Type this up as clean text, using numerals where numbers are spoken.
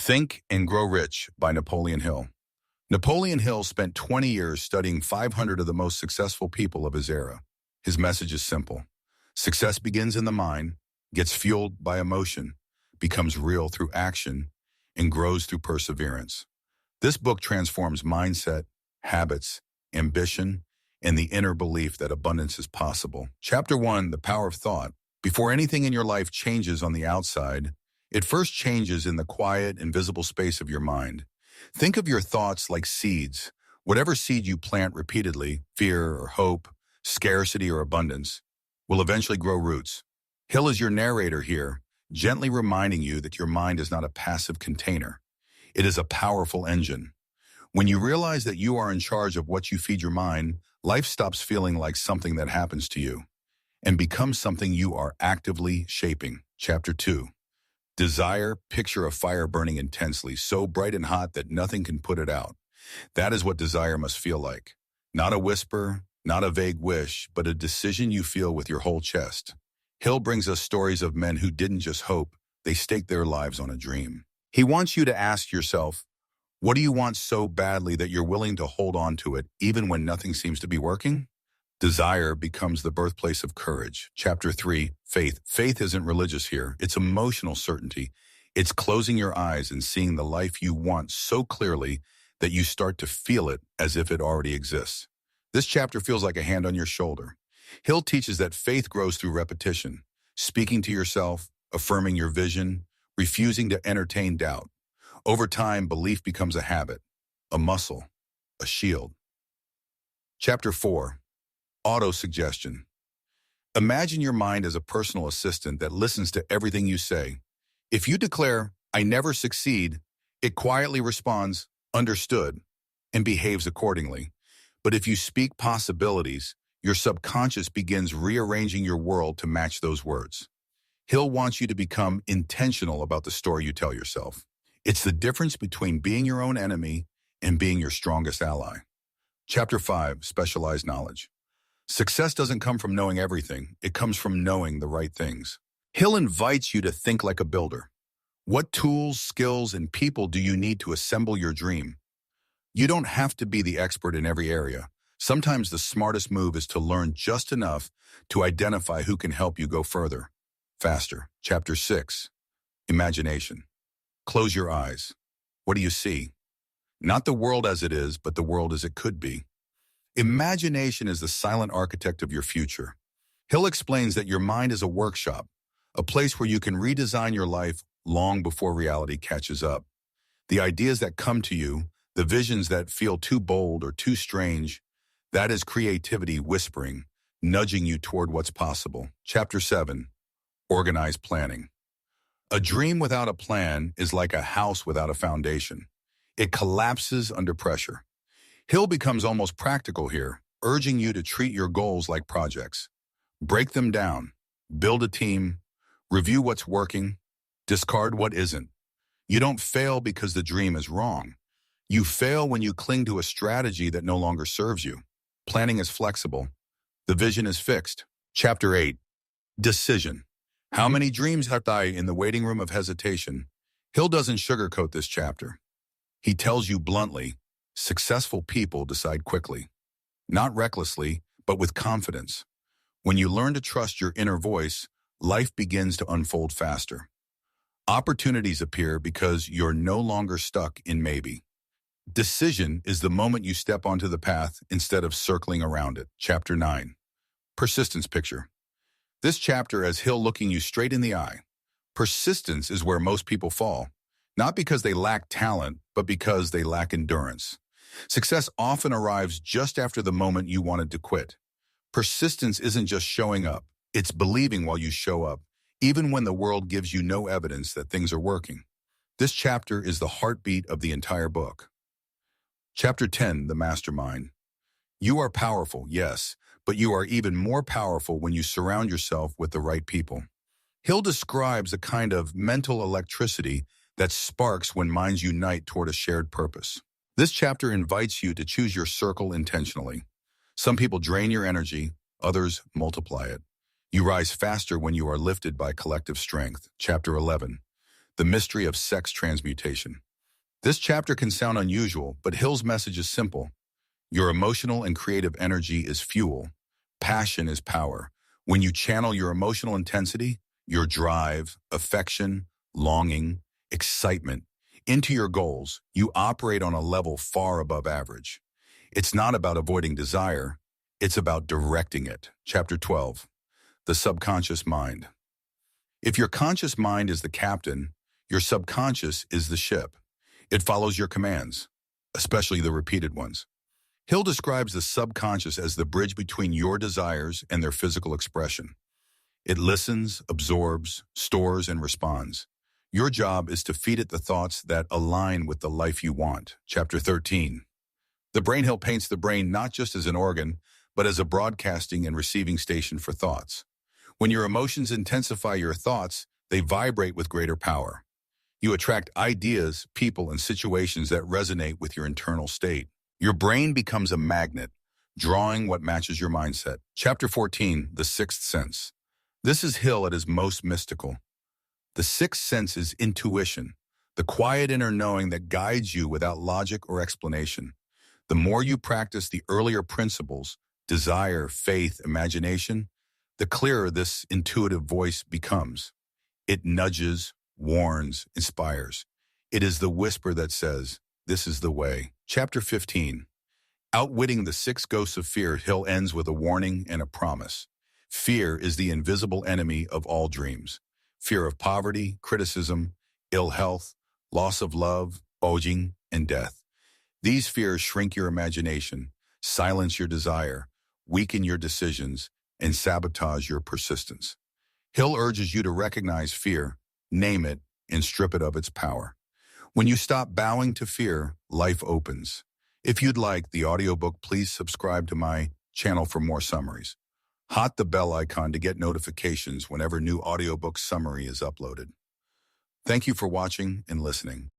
Think and Grow Rich by Napoleon Hill. Napoleon Hill spent 20 years studying 500 of the most successful people of his era. His message is simple. Success begins in the mind, gets fueled by emotion, becomes real through action, and grows through perseverance. This book transforms mindset, habits, ambition, and the inner belief that abundance is possible. Chapter 1, The Power of Thought. Before anything in your life changes on the outside, it first changes in the quiet, invisible space of your mind. Think of your thoughts like seeds. Whatever seed you plant repeatedly, fear or hope, scarcity or abundance, will eventually grow roots. Hill is your narrator here, gently reminding you that your mind is not a passive container. It is a powerful engine. When you realize that you are in charge of what you feed your mind, life stops feeling like something that happens to you and becomes something you are actively shaping. Chapter 2. Desire. Picture a fire burning intensely, so bright and hot that nothing can put it out. That is what desire must feel like. Not a whisper, not a vague wish, but a decision you feel with your whole chest. Hill brings us stories of men who didn't just hope, they staked their lives on a dream. He wants you to ask yourself, what do you want so badly that you're willing to hold on to it even when nothing seems to be working? Desire becomes the birthplace of courage. Chapter 3, Faith. Faith isn't religious here. It's emotional certainty. It's closing your eyes and seeing the life you want so clearly that you start to feel it as if it already exists. This chapter feels like a hand on your shoulder. Hill teaches that faith grows through repetition, speaking to yourself, affirming your vision, refusing to entertain doubt. Over time, belief becomes a habit, a muscle, a shield. Chapter 4. Auto-suggestion. Imagine your mind as a personal assistant that listens to everything you say. If you declare, "I never succeed," it quietly responds, "Understood," and behaves accordingly. But if you speak possibilities, your subconscious begins rearranging your world to match those words. Hill wants you to become intentional about the story you tell yourself. It's the difference between being your own enemy and being your strongest ally. Chapter 5, Specialized Knowledge. Success doesn't come from knowing everything. It comes from knowing the right things. Hill invites you to think like a builder. What tools, skills, and people do you need to assemble your dream? You don't have to be the expert in every area. Sometimes the smartest move is to learn just enough to identify who can help you go further, faster. Chapter 6, Imagination. Close your eyes. What do you see? Not the world as it is, but the world as it could be. Imagination is the silent architect of your future. Hill explains that your mind is a workshop, a place where you can redesign your life long before reality catches up. The ideas that come to you, the visions that feel too bold or too strange, that is creativity whispering, nudging you toward what's possible. Chapter 7, Organized Planning. A dream without a plan is like a house without a foundation. It collapses under pressure. Hill becomes almost practical here, urging you to treat your goals like projects. Break them down, build a team, review what's working, discard what isn't. You don't fail because the dream is wrong. You fail when you cling to a strategy that no longer serves you. Planning is flexible. The vision is fixed. Chapter 8, Decision. How many dreams have I in the waiting room of hesitation? Hill doesn't sugarcoat this chapter. He tells you bluntly, successful people decide quickly. Not recklessly, but with confidence. When you learn to trust your inner voice, life begins to unfold faster. Opportunities appear because you're no longer stuck in maybe. Decision is the moment you step onto the path instead of circling around it. Chapter 9. Persistence Picture. This chapter has Hill looking you straight in the eye. Persistence is where most people fall, not because they lack talent, but because they lack endurance. Success often arrives just after the moment you wanted to quit. Persistence isn't just showing up, it's believing while you show up, even when the world gives you no evidence that things are working. This chapter is the heartbeat of the entire book. Chapter 10, The Mastermind. You are powerful, yes, but you are even more powerful when you surround yourself with the right people. Hill describes a kind of mental electricity that sparks when minds unite toward a shared purpose. This chapter invites you to choose your circle intentionally. Some people drain your energy, others multiply it. You rise faster when you are lifted by collective strength. Chapter 11. The mystery of sex transmutation. This chapter can sound unusual, but Hill's message is simple. Your emotional and creative energy is fuel. Passion is power. When you channel your emotional intensity, your drive, affection, longing, excitement, into your goals, you operate on a level far above average. It's not about avoiding desire, it's about directing it. Chapter 12. The subconscious mind. If your conscious mind is the captain, your subconscious is the ship. It follows your commands, especially the repeated ones. Hill describes the subconscious as the bridge between your desires and their physical expression. It listens, absorbs, stores, and responds. Your job is to feed it the thoughts that align with the life you want. Chapter 13. The brain. Hill paints the brain not just as an organ, but as a broadcasting and receiving station for thoughts. When your emotions intensify your thoughts, they vibrate with greater power. You attract ideas, people, and situations that resonate with your internal state. Your brain becomes a magnet, drawing what matches your mindset. Chapter 14, The Sixth Sense. This is Hill at his most mystical. The sixth sense is intuition, the quiet inner knowing that guides you without logic or explanation. The more you practice the earlier principles, desire, faith, imagination, the clearer this intuitive voice becomes. It nudges, warns, inspires. It is the whisper that says, "This is the way." Chapter 15. Outwitting the six ghosts of fear. Hill ends with a warning and a promise. Fear is the invisible enemy of all dreams. Fear of poverty, criticism, ill health, loss of love, aging, and death. These fears shrink your imagination, silence your desire, weaken your decisions, and sabotage your persistence. Hill urges you to recognize fear, name it, and strip it of its power. When you stop bowing to fear, life opens. If you'd like the audiobook, please subscribe to my channel for more summaries. Hit the bell icon to get notifications whenever new audiobook summary is uploaded. Thank you for watching and listening.